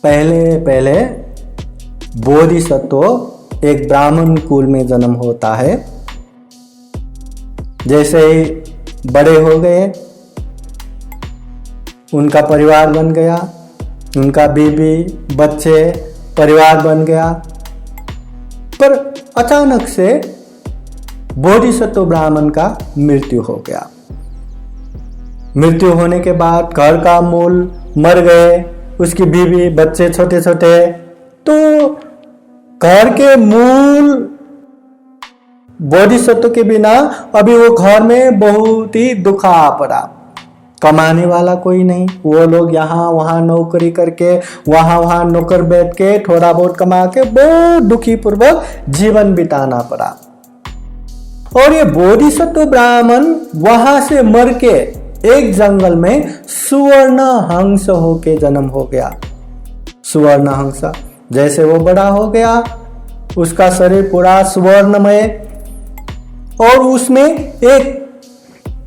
पहले पहले बोधिसत्व एक ब्राह्मण कुल में जन्म होता है। जैसे ही बड़े हो गए, उनका परिवार बन गया, उनका बीवी बच्चे परिवार बन गया, पर अचानक से बोधिसत्व ब्राह्मण का मृत्यु हो गया। मृत्यु होने के बाद घर का मूल मर गए, उसकी बीवी बच्चे छोटे छोटे, तो घर के मूल बोधिसत्व के बिना अभी वो घर में बहुत ही दुख आ पड़ा। कमाने वाला कोई नहीं, वो लोग यहाँ वहाँ नौकरी करके वहाँ नौकर बैठ के थोड़ा बहुत कमा के बहुत दुखी पूर्वक जीवन बिताना पड़ा। और ये बोधिसत्व ब्राह्मण वहां से मर के एक जंगल में सुवर्ण हंस होके जन्म हो गया। सुवर्ण हंस जैसे वो बड़ा हो गया, उसका शरीर पूरा सुवर्णमय, और उसमें एक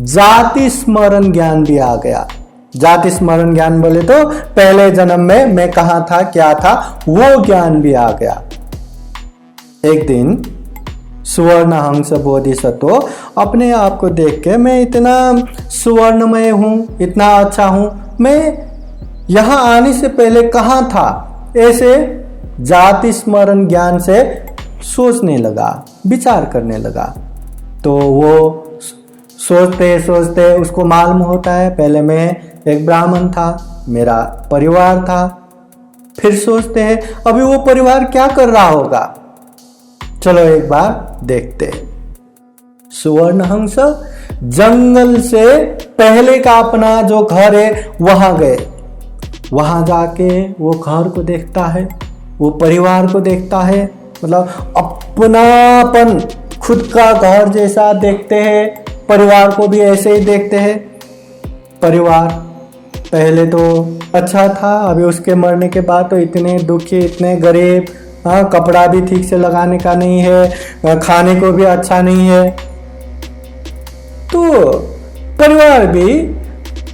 जाति स्मरण ज्ञान भी आ गया। जाति स्मरण ज्ञान बोले तो पहले जन्म में मैं कहाँ था क्या था वो ज्ञान भी आ गया। एक दिन सुवर्ण हंस बोधिसत्व अपने आप को देख के, मैं इतना सुवर्णमय हूँ, इतना अच्छा हूँ, मैं यहाँ आने से पहले कहाँ था, ऐसे जाति स्मरण ज्ञान से सोचने लगा, विचार करने लगा। तो वो सोचते सोचते उसको मालूम होता है पहले मैं एक ब्राह्मण था, मेरा परिवार था। फिर सोचते हैं अभी वो परिवार क्या कर रहा होगा, चलो एक बार देखते। सुवर्ण हंस जंगल से पहले का अपना जो घर है वहां गए। वहां जाके वो घर को देखता है, वो परिवार को देखता है, मतलब अपनापन खुद का घर जैसा देखते हैं, परिवार को भी ऐसे ही देखते हैं। परिवार पहले तो अच्छा था, अभी उसके मरने के बाद तो इतने दुखी, इतने गरीब, कपड़ा भी ठीक से लगाने का नहीं है, खाने को भी अच्छा नहीं है। तो परिवार भी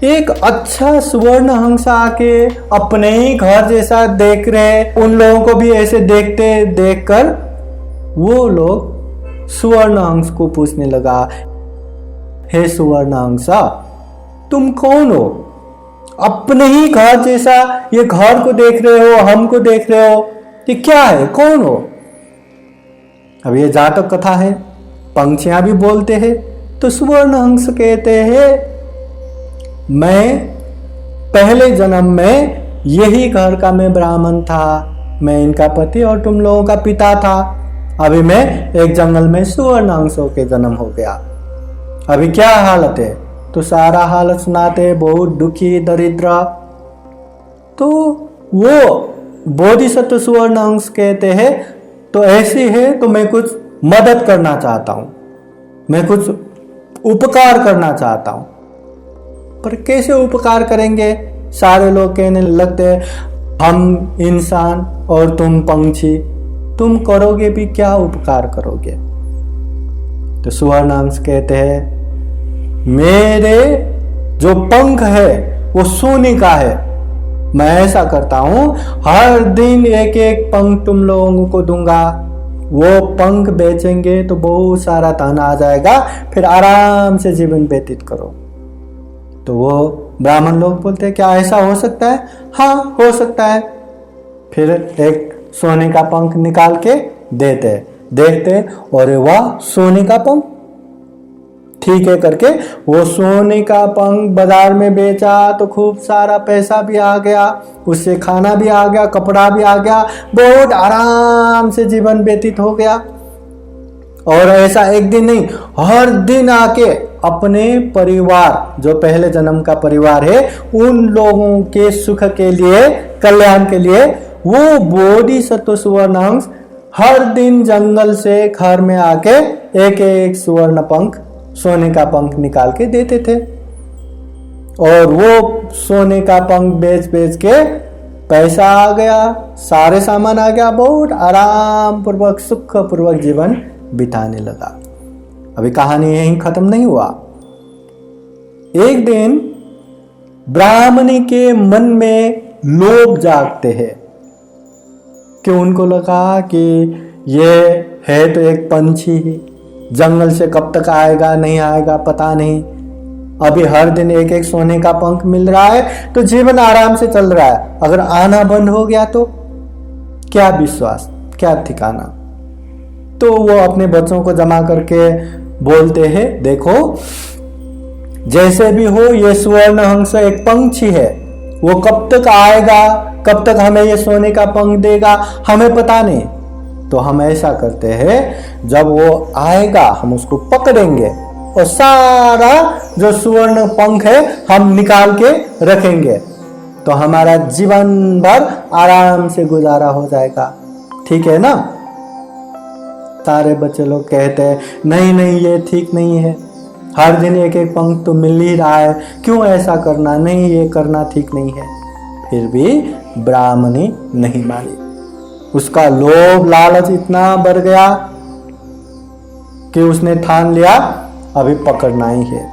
एक अच्छा सुवर्ण हंस आके अपने ही घर जैसा देख रहे, उन लोगों को भी ऐसे देखते देखकर वो लोग सुवर्ण हंस को पूछने लगा, हे सुवर्ण हंसा, तुम कौन हो? अपने ही घर जैसा ये घर को देख रहे हो, हमको देख रहे हो, ये क्या है, कौन हो? अब ये जातक कथा है, पंछियां भी बोलते हैं। तो सुवर्ण हंस कहते हैं, मैं पहले जन्म में यही घर का मैं ब्राह्मण था, मैं इनका पति और तुम लोगों का पिता था। अभी मैं एक जंगल में सुवर्ण हंस होके जन्म हो गया। अभी क्या हालत है? तो सारा हालत सुनाते, बहुत दुखी, दरिद्र। तो वो बोधिसत्व सुवर्ण हंस कहते हैं, तो ऐसी है तो मैं कुछ मदद करना चाहता हूं, मैं कुछ उपकार करना चाहता हूं। पर कैसे उपकार करेंगे? सारे लोग कहने लगते हैं, हम इंसान और तुम पंछी, तुम करोगे भी क्या उपकार करोगे? तो सुवर्ण हंस कहते हैं, मेरे जो पंख है वो सोने का है, मैं ऐसा करता हूं, हर दिन एक एक पंख तुम लोगों को दूंगा, वो पंख बेचेंगे तो बहुत सारा धन आ जाएगा, फिर आराम से जीवन व्यतीत करो। तो वो ब्राह्मण लोग बोलते हैं, क्या ऐसा हो सकता है? हाँ, हो सकता है। फिर एक सोने का पंख निकाल के देते, देखते, और वह सोने का पंख, ठीक है करके वो सोने का पंख बाजार में बेचा तो खूब सारा पैसा भी आ गया, उससे खाना भी आ गया, कपड़ा भी आ गया, बहुत आराम से जीवन व्यतीत हो गया। और ऐसा एक दिन नहीं, हर दिन आके अपने परिवार, जो पहले जन्म का परिवार है, उन लोगों के सुख के लिए, कल्याण के लिए, वो बोधिसत्व सुवर्ण हंस हर दिन जंगल से घर में आके एक एक सुवर्ण पंख, सोने का पंख निकाल के देते थे। और वो सोने का पंख बेच बेच के पैसा आ गया, सारे सामान आ गया, बहुत आराम पूर्वक सुख पूर्वक जीवन बिताने लगा। अभी कहानी यहीं खत्म नहीं हुआ। एक दिन ब्राह्मणी के मन में लोभ जागते हैं, कि उनको लगा कि ये है तो एक पंछी ही, जंगल से कब तक आएगा नहीं आएगा पता नहीं, अभी हर दिन एक एक सोने का पंख मिल रहा है तो जीवन आराम से चल रहा है, अगर आना बंद हो गया तो क्या विश्वास, क्या ठिकाना। तो वो अपने बच्चों को जमा करके बोलते हैं, देखो जैसे भी हो ये स्वर्ण हंस एक पंछी है, वो कब तक आएगा, कब तक हमें ये सोने का पंख देगा हमें पता नहीं। तो हम ऐसा करते हैं, जब वो आएगा हम उसको पकड़ेंगे और सारा जो स्वर्ण पंख है हम निकाल के रखेंगे, तो हमारा जीवन भर आराम से गुजारा हो जाएगा, ठीक है ना। सारे बच्चे लोग कहते हैं नहीं नहीं ये ठीक नहीं है, हर दिन एक एक पंख तो मिल ही रहा है, क्यों ऐसा करना, नहीं ये करना ठीक नहीं है। फिर भी ब्राह्मणी नहीं मानी, उसका लोभ लालच इतना बढ़ गया कि उसने ठान लिया अभी पकड़ना ही है।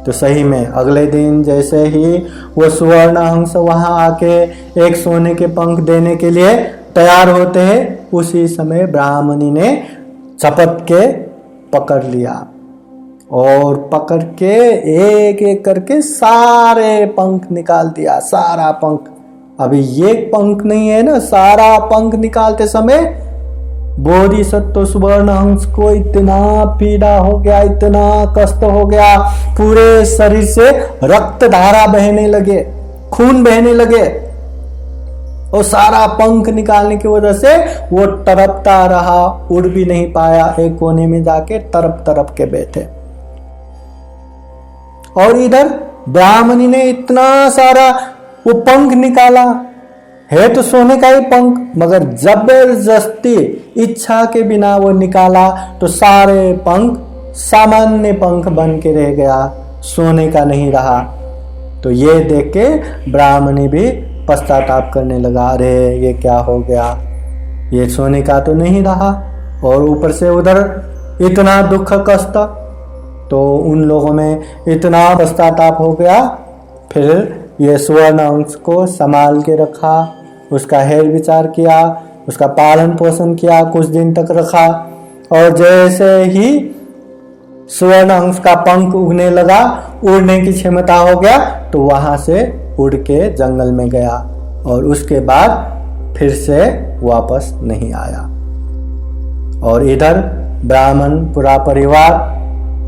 तो सही में अगले दिन जैसे ही वो स्वर्ण हंस वहां आके एक सोने के पंख देने के लिए तैयार होते हैं, उसी समय ब्राह्मणी ने झपट के पकड़ लिया और पकड़ के एक एक करके सारे पंख निकाल दिया, सारा पंख। अभी ये पंख नहीं है ना, सारा पंख निकालते समय बोधिसत्व स्वर्ण हंस को इतना पीड़ा हो गया, इतना कष्ट हो गया, पूरे शरीर से रक्त धारा बहने लगे, खून बहने लगे, और सारा पंख निकालने की वजह से वो तड़पता रहा, उड़ भी नहीं पाया, एक कोने में जाके तड़प तड़प के बैठे। और इधर ब्राह्मणी ने इतना सारा वो पंख निकाला, है तो सोने का ही पंख, मगर जबरदस्ती इच्छा के बिना वो निकाला तो सारे पंख सामान्य पंख बन के रह गया, सोने का नहीं रहा। तो ये देख के ब्राह्मणी भी पश्चाताप करने लगा, अरे ये क्या हो गया, ये सोने का तो नहीं रहा, और ऊपर से उधर इतना दुख कष्ट। तो उन लोगों में इतना पश्चाताप हो गया, फिर ये स्वर्ण अंश को संभाल के रखा, उसका हेर विचार किया, उसका पालन पोषण किया, कुछ दिन तक रखा, और जैसे ही स्वर्ण अंश का पंख उगने लगा, उड़ने की क्षमता हो गया, तो वहां से उड़ के जंगल में गया और उसके बाद फिर से वापस नहीं आया। और इधर ब्राह्मण पूरा परिवार,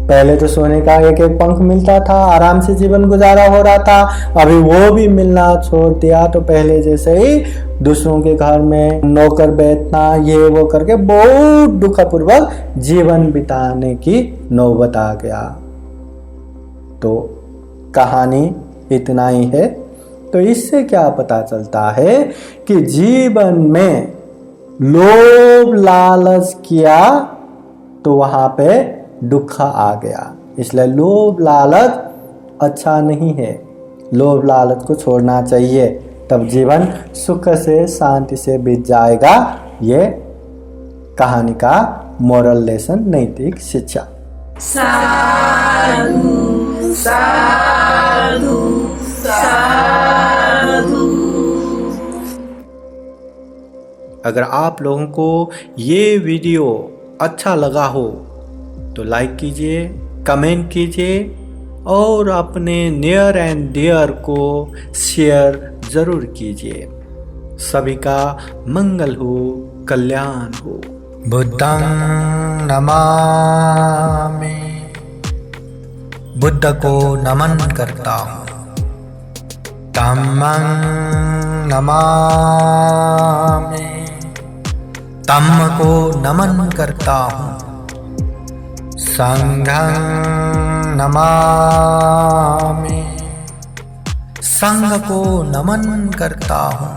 पहले तो सोने का एक एक पंख मिलता था, आराम से जीवन गुजारा हो रहा था, अभी वो भी मिलना छोड़ दिया, तो पहले जैसे ही दूसरों के घर में नौकर बैठना, ये वो करके बहुत दुखपूर्वक जीवन बिताने की नौबत आ गया। तो कहानी इतना ही है। तो इससे क्या पता चलता है कि जीवन में लोभ लालच किया तो वहां पे दुख आ गया, इसलिए लोभ लालच अच्छा नहीं है, लोभ लालच को छोड़ना चाहिए, तब जीवन सुख से शांति से बीत जाएगा। ये कहानी का मोरल लेसन, नैतिक शिक्षा। साधु साधु साधु। अगर आप लोगों को ये वीडियो अच्छा लगा हो तो लाइक कीजिए, कमेंट कीजिए और अपने नियर एंड डियर को शेयर जरूर कीजिए। सभी का मंगल हो, कल्याण हो। बुद्धं नमामि, बुद्ध को नमन करता हूँ। धम्मं नमामि, धम्म को नमन करता हूँ। संघं नमामि, संघ को नमन करता हूँ।